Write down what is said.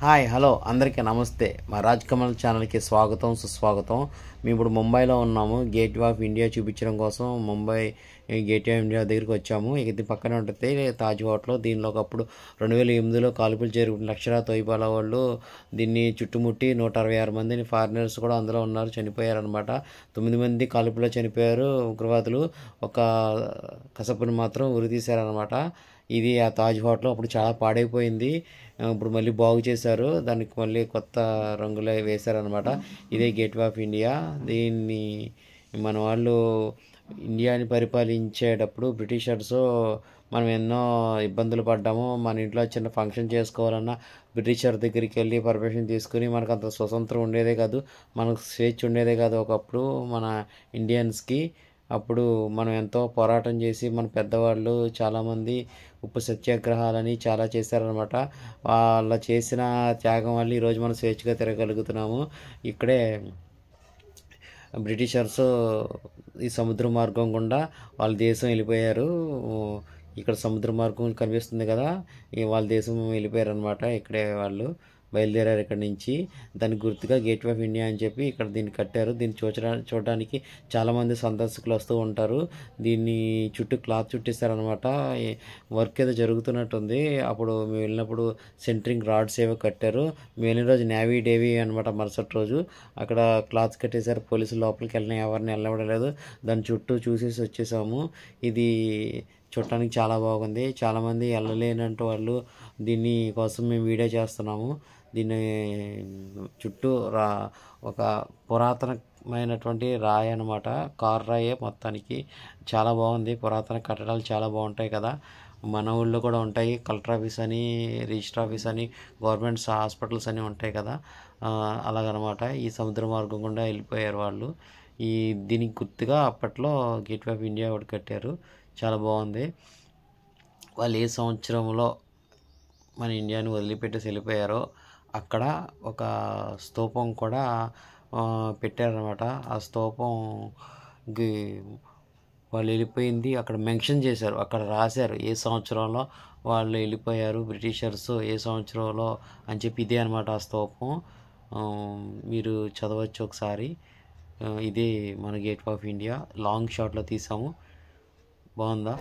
Hi hello అందరికీ నమస్తే. మా రాజ్ కమల్ ఛానల్కి స్వాగతం సుస్వాగతం. మేము ఇప్పుడు ముంబైలో ఉన్నాము. గేట్ వే ఆఫ్ ఇండియా చూపించడం కోసం Mumbai gate way of India దగ్గరికి వచ్చాము. ఇది పక్కనే ఉంటుంది తాజ్ హోటల్. దీనిలో ఒకప్పుడు 2008లో కాల్పులు జరిగిన లక్షల తోయిబాల వాళ్ళు దీన్ని చుట్టుముట్టి 166 మందిని ఫారినర్స్ కూడా అందులో ఉన్నారు, చనిపోయారనమాట. 9 మంది కాల్పులో చనిపోయారు ఉగ్రవాదులు. ఒక కసపుని మాత్రం ఉరితీశారనమాట. ఇది ఆ తాజ్ హోటల్ అప్పుడు చాలా పాడైపోయింది. ఇప్పుడు మళ్ళీ బాగు చేశారు, దానికి మళ్ళీ కొత్త రంగులు వేశారనమాట. ఇదే గేట్ వే ఆఫ్ ఇండియా. దీన్ని మన వాళ్ళు ఇండియాని పరిపాలించేటప్పుడు బ్రిటిషర్స్ మనం ఎన్నో ఇబ్బందులు పడ్డాము. మన ఇంట్లో చిన్న ఫంక్షన్ చేసుకోవాలన్నా బ్రిటిషర్ దగ్గరికి వెళ్ళి పర్మిషన్ తీసుకుని, మనకు అంత స్వతంత్రం ఉండేదే కాదు, మనకు స్వేచ్ఛ ఉండేదే కాదు ఒకప్పుడు మన ఇండియన్స్కి. అప్పుడు మనం ఎంతో పోరాటం చేసి మన పెద్దవాళ్ళు చాలామంది ఉప్పు సత్యాగ్రహాలని చాలా చేశారనమాట. వాళ్ళ చేసిన త్యాగం వల్ల ఈరోజు మనం స్వేచ్ఛగా తిరగలుగుతున్నాము. ఇక్కడే బ్రిటిషర్స్ ఈ సముద్ర మార్గం గుండా వాళ్ళ దేశం వెళ్ళిపోయారు. ఇక్కడ సముద్ర మార్గం కనిపిస్తుంది కదా, వాళ్ళ దేశం వెళ్ళిపోయారు అనమాట. ఇక్కడే వాళ్ళు బయలుదేరారు ఇక్కడ నుంచి. దానికి గుర్తుగా గేట్ వే ఆఫ్ ఇండియా అని చెప్పి ఇక్కడ దీన్ని కట్టారు. దీన్ని చూడడానికి చాలామంది సందర్శకులు వస్తూ ఉంటారు. దీన్ని చుట్టూ క్లాత్ చుట్టేస్తారనమాట. వర్క్ ఏదో జరుగుతున్నట్టుంది. అప్పుడు మేము వెళ్ళినప్పుడు సెంట్రింగ్ రాడ్స్ ఏవో కట్టారు. మేము వెళ్ళిన రోజు నేవీ డేవీ అనమాట. మరుసటి రోజు అక్కడ క్లాత్స్ కట్టేశారు. పోలీసులు లోపలికి వెళ్ళినా ఎవరిని వెళ్ళవడలేదు. దాని చుట్టూ చూసేసి వచ్చేసాము. ఇది చూడటానికి చాలా బాగుంది. చాలామంది వెళ్ళలేనంటూ వాళ్ళు దీన్ని కోసం మేము వీడియో చేస్తున్నాము. దీన్ని చుట్టూ ఒక పురాతనమైనటువంటి రాయి అనమాట. కార్ రాయే మొత్తానికి. చాలా బాగుంది. పురాతన కట్టడాలు చాలా బాగుంటాయి కదా, మన ఊళ్ళో కూడా ఉంటాయి. కలెక్టర్ ఆఫీస్ అని, రిజిస్టర్ ఆఫీస్ అని, గవర్నమెంట్స్ హాస్పిటల్స్ అని ఉంటాయి కదా, అలాగనమాట. ఈ సముద్ర మార్గం గుండా వెళ్ళిపోయారు వాళ్ళు. దీనికి గుర్తుగా అప్పట్లో గేట్ వే ఆఫ్ ఇండియా ఒకటి కట్టారు. చాలా బాగుంది. వాళ్ళు ఏ సంవత్సరంలో మన ఇండియాని వదిలిపెట్టేసి వెళ్ళిపోయారో అక్కడ ఒక స్తూపం కూడా పెట్టారనమాట. ఆ స్తూపం వాళ్ళు వెళ్ళిపోయింది అక్కడ మెన్షన్ చేశారు, అక్కడ రాశారు ఏ సంవత్సరంలో వాళ్ళు వెళ్ళిపోయారు బ్రిటిషర్స్, ఏ సంవత్సరంలో అని చెప్పి. ఇదే అనమాట ఆ స్తూపం. మీరు చదవచ్చు ఒకసారి. ఇదే మన gateway of India. Long షాట్లో తీసాము. బాగుందా?